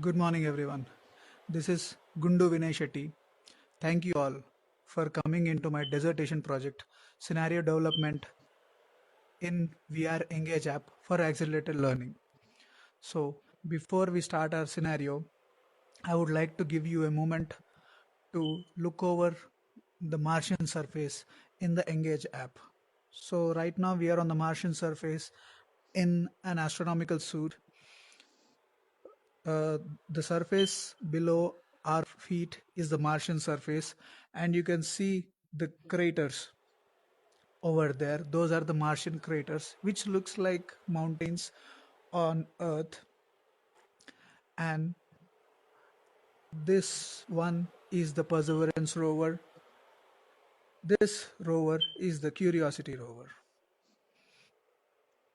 Good morning, everyone. This is Gundu Vinay Shetty. Thank you all for coming into my dissertation project, Scenario Development in VR Engage app for accelerated learning. So, before we start our scenario, I would like to give you a moment to look over the Martian surface in the Engage app. So, right now we are on the Martian surface in an astronomical suit. The surface below our feet is the Martian surface, and you can see the craters over there. Those are the Martian craters, which looks like mountains on Earth. And this one is the Perseverance rover. This rover is the Curiosity rover.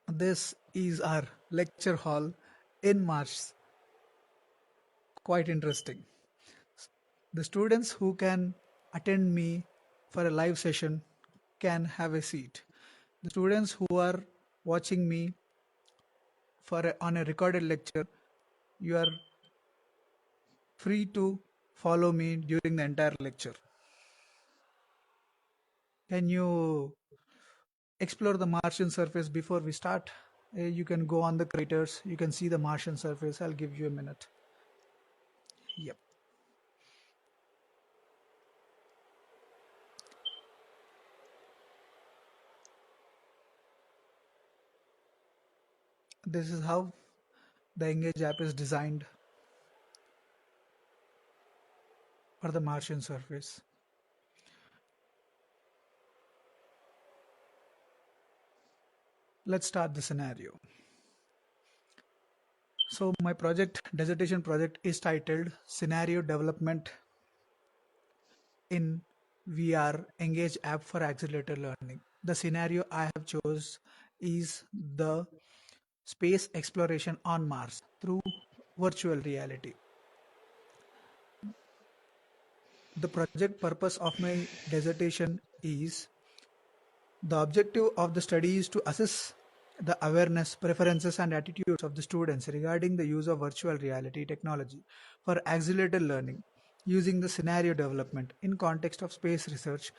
This is our lecture hall in Mars. Quite interesting. The students who can attend me for a live session can have a seat. The students who are watching me on a recorded lecture, you are free to follow me during the entire lecture. Can you explore the Martian surface before we start? You can go on the craters. You can see the Martian surface. I'll give you a minute. Yep. This is how the Engage app is designed for the Martian surface. Let's start the scenario. So my dissertation project is titled Scenario Development in VR Engage app for accelerated learning. The scenario I have chose is the space exploration on Mars through virtual reality. The project purpose of my dissertation is the objective of the study is to assess the awareness, preferences, and attitudes of the students regarding the use of virtual reality technology for accelerated learning using the scenario development in context of space research,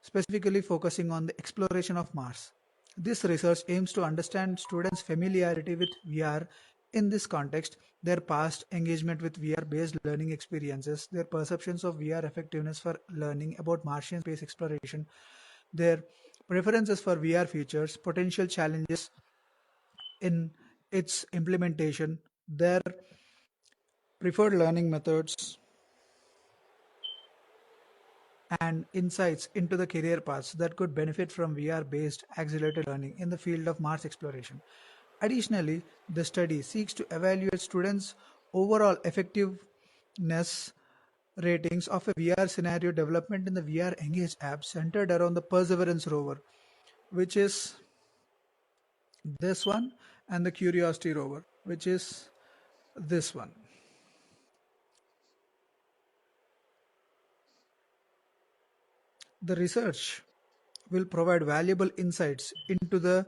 specifically focusing on the exploration of Mars. This research aims to understand students' familiarity with VR in this context, their past engagement with VR-based learning experiences, their perceptions of VR effectiveness for learning about Martian space exploration, their preferences for VR features, potential challenges in its implementation, their preferred learning methods, and insights into the career paths that could benefit from VR-based accelerated learning in the field of Mars exploration. Additionally, the study seeks to evaluate students' overall effectiveness ratings of a VR scenario development in the VR Engage app centered around the Perseverance rover, which is this one, and the Curiosity rover, which is this one. The research will provide valuable insights into the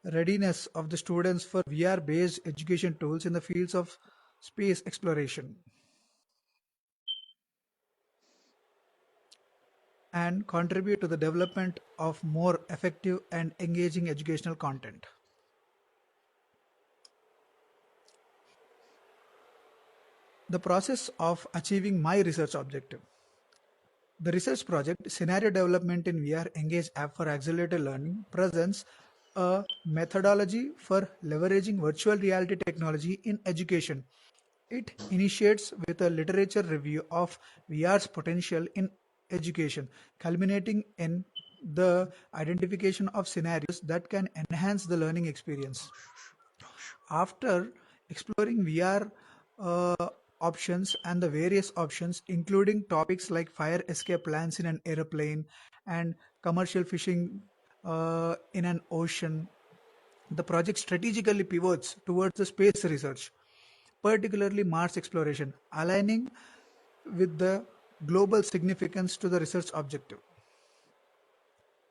readiness of the students for VR-based education tools in the fields of space exploration and contribute to the development of more effective and engaging educational content. The process of achieving my research objective. The research project, Scenario Development in VR Engage app for accelerated learning, presents a methodology for leveraging virtual reality technology in education. It initiates with a literature review of VR's potential in education, culminating in the identification of scenarios that can enhance the learning experience. After exploring VR options and the various options, including topics like fire escape plans in an airplane and commercial fishing in an ocean, the project strategically pivots towards the space research, particularly Mars exploration, aligning with the global significance to the research objective.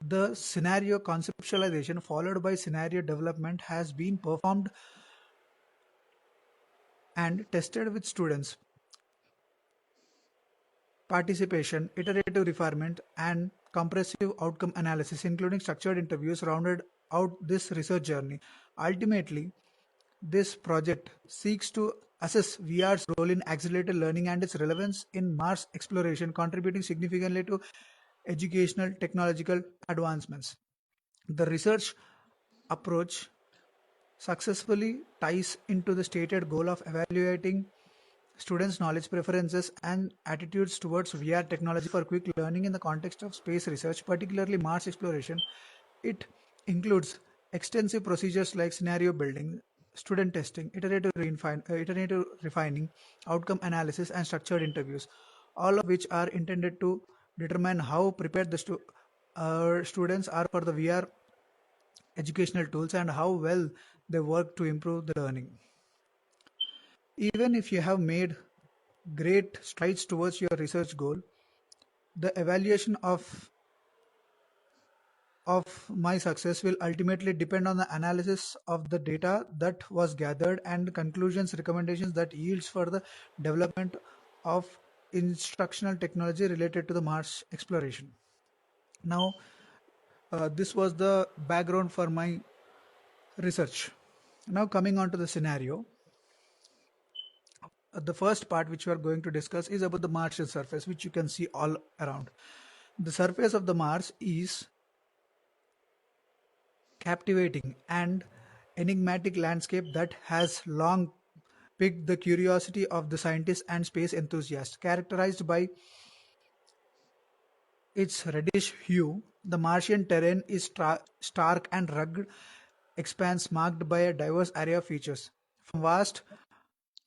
The scenario conceptualization followed by scenario development has been performed and tested with students' participation, iterative refinement, and comprehensive outcome analysis, including structured interviews, rounded out this research journey. Ultimately, this project seeks to assess VR's role in accelerated learning and its relevance in Mars exploration, contributing significantly to educational technological advancements. The research approach successfully ties into the stated goal of evaluating students' knowledge, preferences, and attitudes towards VR technology for quick learning in the context of space research, particularly Mars exploration. It includes extensive procedures like scenario building, student testing, iterative refining, outcome analysis, and structured interviews, all of which are intended to determine how prepared the students are for the VR educational tools and how well they work to improve the learning. Even if you have made great strides towards your research goal, the evaluation of my success will ultimately depend on the analysis of the data that was gathered and conclusions recommendations that yields for the development of instructional technology related to the Mars exploration. Now, this was the background for my research. Now coming on to the scenario. The first part which we are going to discuss is about the Martian surface, which you can see all around. The surface of the Mars is captivating and enigmatic landscape that has long piqued the curiosity of the scientists and space enthusiasts. Characterized by its reddish hue, the Martian terrain is stark and rugged expanse marked by a diverse array of features, from vast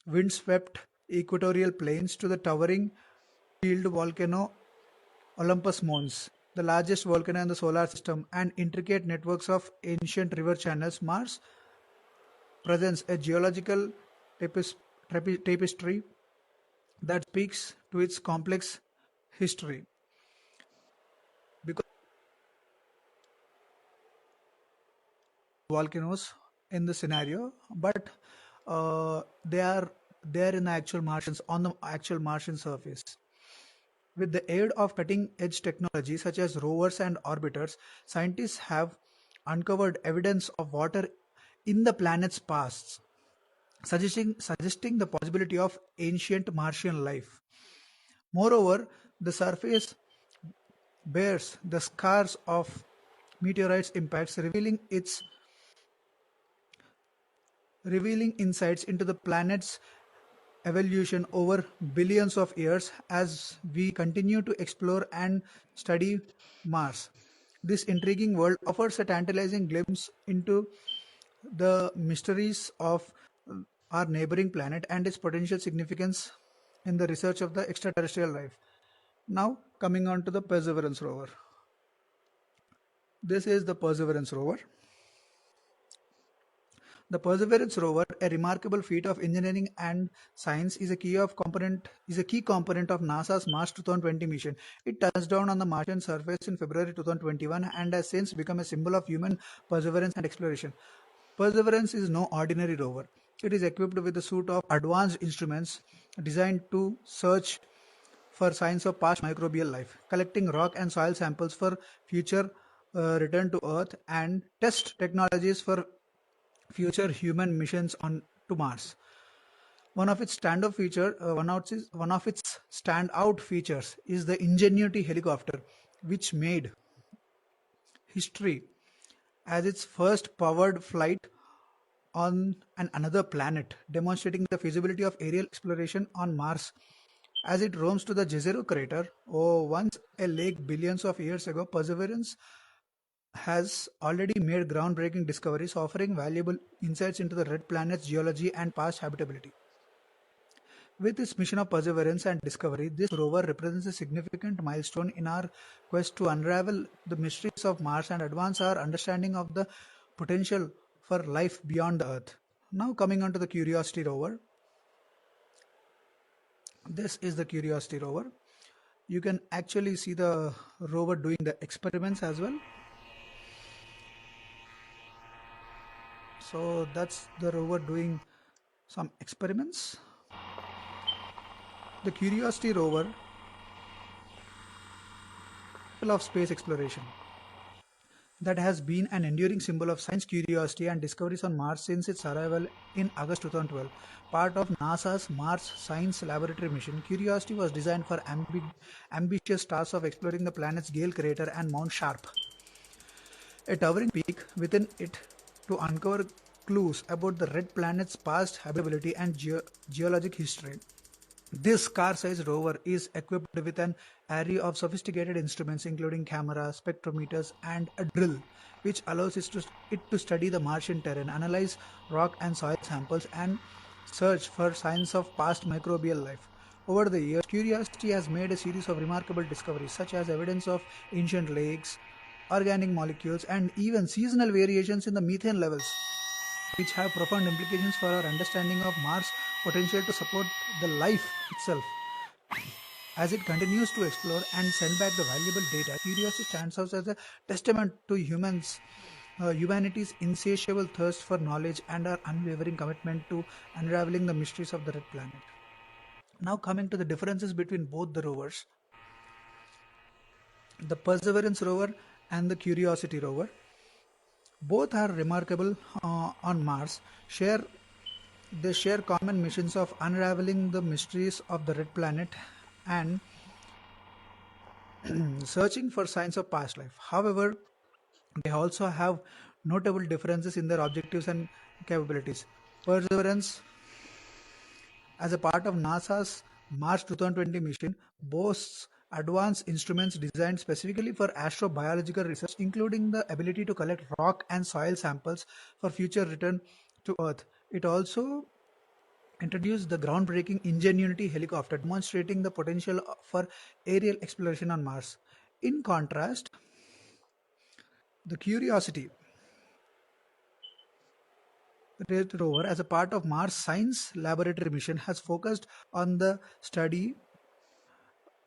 windswept equatorial plains to the towering shield volcano Olympus Mons, the largest volcano in the solar system, and intricate networks of ancient river channels. Mars presents a geological tapestry that speaks to its complex history. Because volcanoes in the scenario, but they are there in the actual Martians on the actual Martian surface. With the aid of cutting-edge technology such as rovers and orbiters, scientists have uncovered evidence of water in the planet's past, suggesting the possibility of ancient Martian life. Moreover, the surface bears the scars of meteorites impacts, revealing insights into the planet's evolution over billions of years as we continue to explore and study Mars. This intriguing world offers a tantalizing glimpse into the mysteries of our neighboring planet and its potential significance in the research of the extraterrestrial life. Now, coming on to the Perseverance rover. This is the Perseverance rover. The Perseverance rover, a remarkable feat of engineering and science, is a key component of NASA's Mars 2020 mission. It touched down on the Martian surface in February 2021 and has since become a symbol of human perseverance and exploration. Perseverance is no ordinary rover. It is equipped with a suite of advanced instruments designed to search for signs of past microbial life, collecting rock and soil samples for future return to Earth, and test technologies for future human missions on to Mars. One of its standout features is the Ingenuity helicopter, which made history as its first powered flight on another planet, demonstrating the feasibility of aerial exploration on Mars. As it roams to the Jezero crater, once a lake billions of years ago, Perseverance has already made groundbreaking discoveries, offering valuable insights into the red planet's geology and past habitability. With its mission of perseverance and discovery, this rover represents a significant milestone in our quest to unravel the mysteries of Mars and advance our understanding of the potential for life beyond the Earth. Now coming on to the Curiosity rover. This is the Curiosity rover. You can actually see the rover doing the experiments as well. So that's the rover doing some experiments. The Curiosity rover of space exploration that has been an enduring symbol of science curiosity and discoveries on Mars since its arrival in August 2012. Part of NASA's Mars Science Laboratory mission, Curiosity was designed for ambitious tasks of exploring the planet's Gale crater and Mount Sharp, a towering peak within it, to uncover clues about the red planet's past habitability and geologic history. This car-sized rover is equipped with an array of sophisticated instruments including cameras, spectrometers, and a drill, which allows it to study the Martian terrain, analyze rock and soil samples, and search for signs of past microbial life. Over the years, Curiosity has made a series of remarkable discoveries, such as evidence of ancient lakes, organic molecules, and even seasonal variations in the methane levels, which have profound implications for our understanding of Mars' potential to support the life itself. As it continues to explore and send back the valuable data, Curiosity stands out as a testament to humanity's insatiable thirst for knowledge and our unwavering commitment to unraveling the mysteries of the Red Planet. Now, coming to the differences between both the rovers, the Perseverance rover and the Curiosity rover, both are remarkable on Mars. They share common missions of unraveling the mysteries of the Red Planet and searching for signs of past life. However, they also have notable differences in their objectives and capabilities. Perseverance, as a part of NASA's March 2020 mission, boasts advanced instruments designed specifically for astrobiological research, including the ability to collect rock and soil samples for future return to Earth. It also introduced the groundbreaking Ingenuity helicopter, demonstrating the potential for aerial exploration on Mars. In contrast, the Curiosity rover, as a part of Mars Science Laboratory mission, has focused on the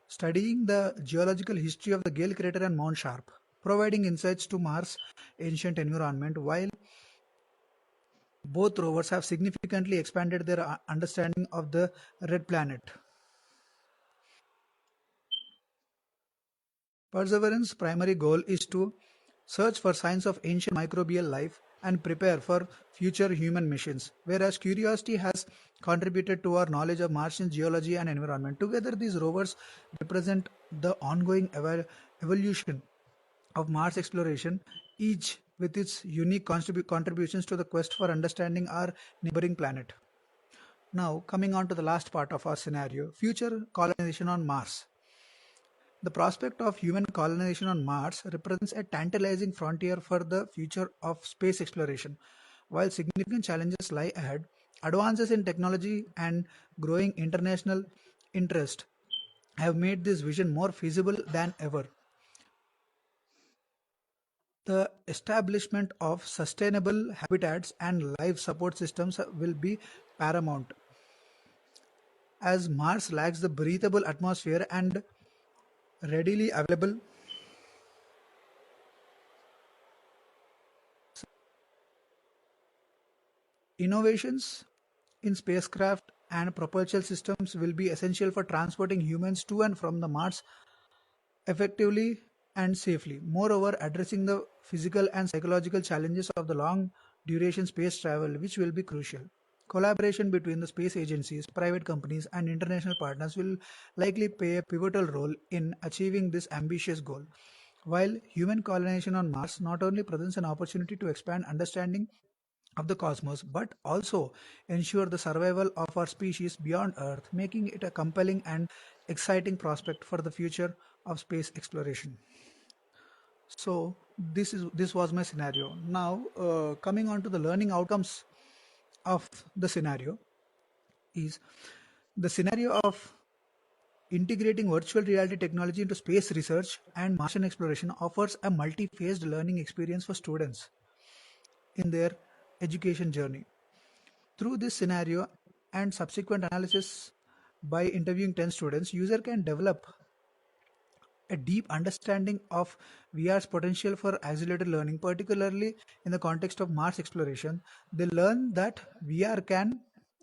studying the geological history of the Gale crater and Mount Sharp, providing insights to Mars' ancient environment. While both rovers have significantly expanded their understanding of the Red Planet. Perseverance's primary goal is to search for signs of ancient microbial life and prepare for future human missions, whereas Curiosity has contributed to our knowledge of Martian geology and environment. Together, these rovers represent the ongoing evolution of Mars exploration, each with its unique contributions to the quest for understanding our neighboring planet. Now, coming on to the last part of our scenario, future colonization on Mars. The prospect of human colonization on Mars represents a tantalizing frontier for the future of space exploration. While significant challenges lie ahead, advances in technology and growing international interest have made this vision more feasible than ever. The establishment of sustainable habitats and life support systems will be paramount, as Mars lacks the breathable atmosphere and readily available innovations in spacecraft and propulsion systems will be essential for transporting humans to and from the Mars effectively and safely. Moreover, addressing the physical and psychological challenges of the long duration space travel, which will be crucial. Collaboration between the space agencies, private companies, and international partners will likely play a pivotal role in achieving this ambitious goal. While human colonization on Mars not only presents an opportunity to expand understanding of the cosmos, but also ensure the survival of our species beyond Earth, making it a compelling and exciting prospect for the future of space exploration. So this was my scenario. Now, coming on to the learning outcomes of the scenario is the scenario of integrating virtual reality technology into space research and Martian exploration offers a multi-phased learning experience for students in their education journey. Through this scenario and subsequent analysis by interviewing 10 students, user can develop a deep understanding of VR's potential for accelerated learning, particularly in the context of Mars exploration. They learn that VR can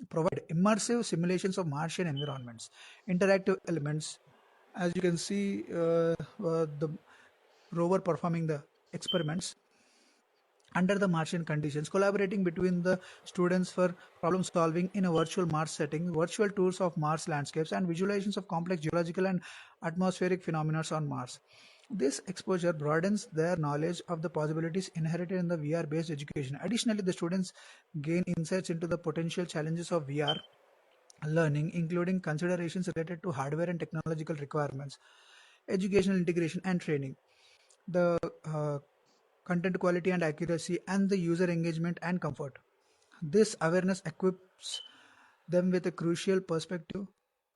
provide immersive simulations of Martian environments, interactive elements. As you can see, the rover performing the experiments under the Martian conditions, collaborating between the students for problem solving in a virtual Mars setting, virtual tours of Mars landscapes, and visualizations of complex geological and atmospheric phenomena on Mars. This exposure broadens their knowledge of the possibilities inherited in the VR based education. Additionally, the students gain insights into the potential challenges of VR learning, including considerations related to hardware and technological requirements, educational integration and training, the content quality and accuracy, and the user engagement and comfort. This awareness equips them with a crucial perspective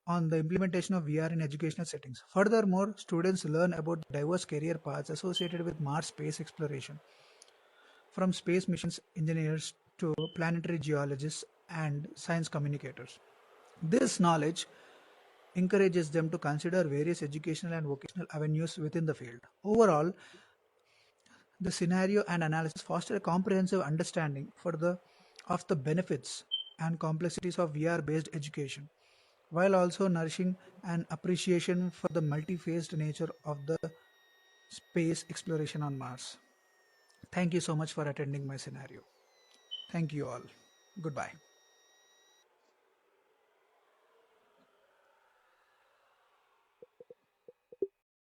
on the implementation of VR in educational settings. Furthermore, students learn about the diverse career paths associated with Mars space exploration, from space missions engineers to planetary geologists and science communicators. This knowledge encourages them to consider various educational and vocational avenues within the field. Overall, the scenario and analysis foster a comprehensive understanding of the benefits and complexities of VR-based education, while also nourishing an appreciation for the multi-phased nature of the space exploration on Mars. Thank you so much for attending my scenario. Thank you all. Goodbye.